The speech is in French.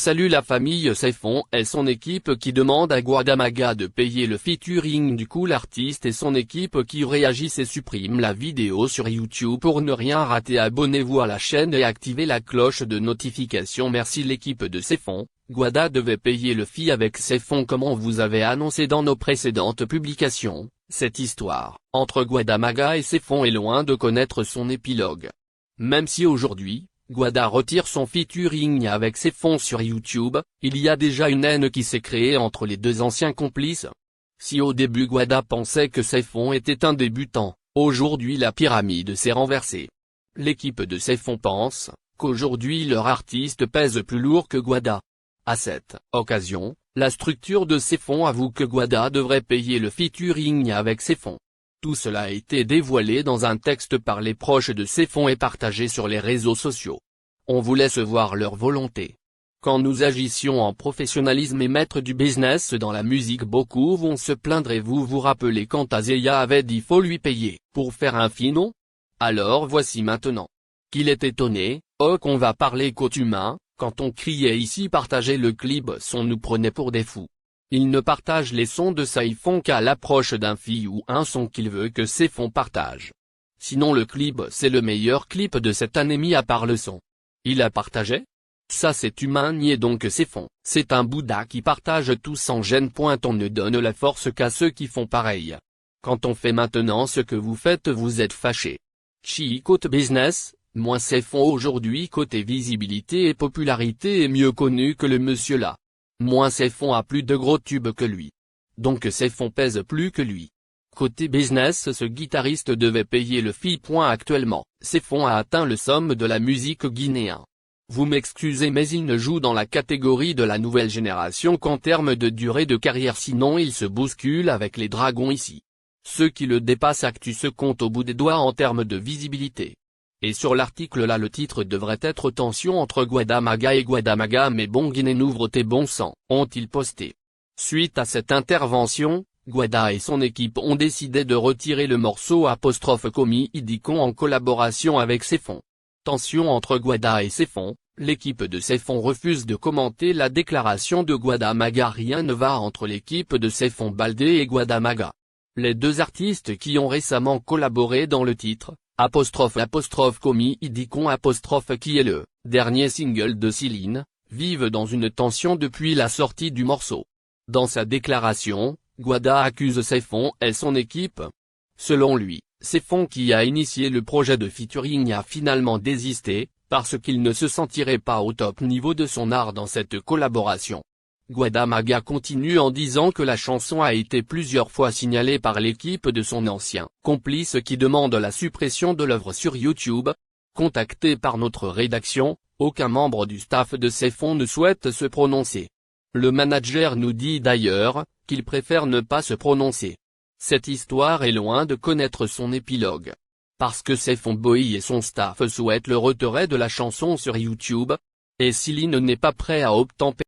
Salut la famille Cefon et son équipe qui demande à Guadamaga de payer le featuring. Du coup l'artiste et son équipe qui réagissent et suppriment la vidéo sur YouTube pour ne rien rater. Abonnez-vous à la chaîne et activez la cloche de notification. Merci l'équipe de Cefon. Guada devait payer le fee avec Cefon comme on vous avait annoncé dans nos précédentes publications. Cette histoire, entre Guadamaga et Cefon est loin de connaître son épilogue. Même si aujourd'hui, Guada retire son featuring avec Cefon sur YouTube, il y a déjà une haine qui s'est créée entre les deux anciens complices. Si au début Guada pensait que Cefon était un débutant, aujourd'hui la pyramide s'est renversée. L'équipe de Cefon pense qu'aujourd'hui leur artiste pèse plus lourd que Guada. À cette occasion, la structure de Cefon avoue que Guada devrait payer le featuring avec Cefon. Tout cela a été dévoilé dans un texte par les proches de Cefon et partagé sur les réseaux sociaux. On vous laisse voir leur volonté. Quand nous agissions en professionnalisme et maître du business dans la musique, beaucoup vont se plaindre et vous vous rappelez quand Azeya avait dit faut lui payer pour faire un feat, non? Alors voici maintenant qu'il est étonné, oh qu'on va parler côté humain, quand on criait ici partager le clip, on nous prenait pour des fous. Il ne partage les sons de Cefon qu'à l'approche d'un feat ou un son qu'il veut que Cefon partage. Sinon le clip c'est le meilleur clip de cette année mis à part le son. Il a partagé? Ça c'est humain, nier donc Cefon, c'est un Bouddha qui partage tout sans gêne. On ne donne la force qu'à ceux qui font pareil. Quand on fait maintenant ce que vous faites vous êtes fâché. Chi côté business, moins Cefon aujourd'hui côté visibilité et popularité est mieux connu que le monsieur là. Moins Cefon a plus de gros tubes que lui. Donc Cefon pèse plus que lui. Côté business, ce guitariste devait payer le fee. Actuellement, Cefon a atteint le somme de la musique guinéen. Vous m'excusez mais il ne joue dans la catégorie de la nouvelle génération qu'en termes de durée de carrière, sinon il se bouscule avec les dragons ici. Ceux qui le dépassent actu se comptent au bout des doigts en termes de visibilité. Et sur l'article là le titre devrait être tension entre Guadamaga et Guadamaga mais bon Guinée n'ouvre tes bons sangs, ont-ils posté. Suite à cette intervention, Guada et son équipe ont décidé de retirer le morceau '. Idicon en collaboration avec Cefon. Tension entre Guada et Cefon, l'équipe de Cefon refuse de commenter la déclaration de Guadamaga. Rien ne va entre l'équipe de Cefon Baldé et Guadamaga. Les deux artistes qui ont récemment collaboré dans le titre, Idicon qui est le dernier single de Céline, vivent dans une tension depuis la sortie du morceau. Dans sa déclaration, Guada accuse Cefon et son équipe. Selon lui, Cefon qui a initié le projet de featuring a finalement désisté, parce qu'il ne se sentirait pas au top niveau de son art dans cette collaboration. Guadamaga continue en disant que la chanson a été plusieurs fois signalée par l'équipe de son ancien complice qui demande la suppression de l'œuvre sur YouTube. Contacté par notre rédaction, aucun membre du staff de Cefon ne souhaite se prononcer. Le manager nous dit d'ailleurs qu'il préfère ne pas se prononcer. Cette histoire est loin de connaître son épilogue. Parce que Cefon Boy et son staff souhaitent le retrait de la chanson sur YouTube. Et Céline n'est pas prêt à obtempérer.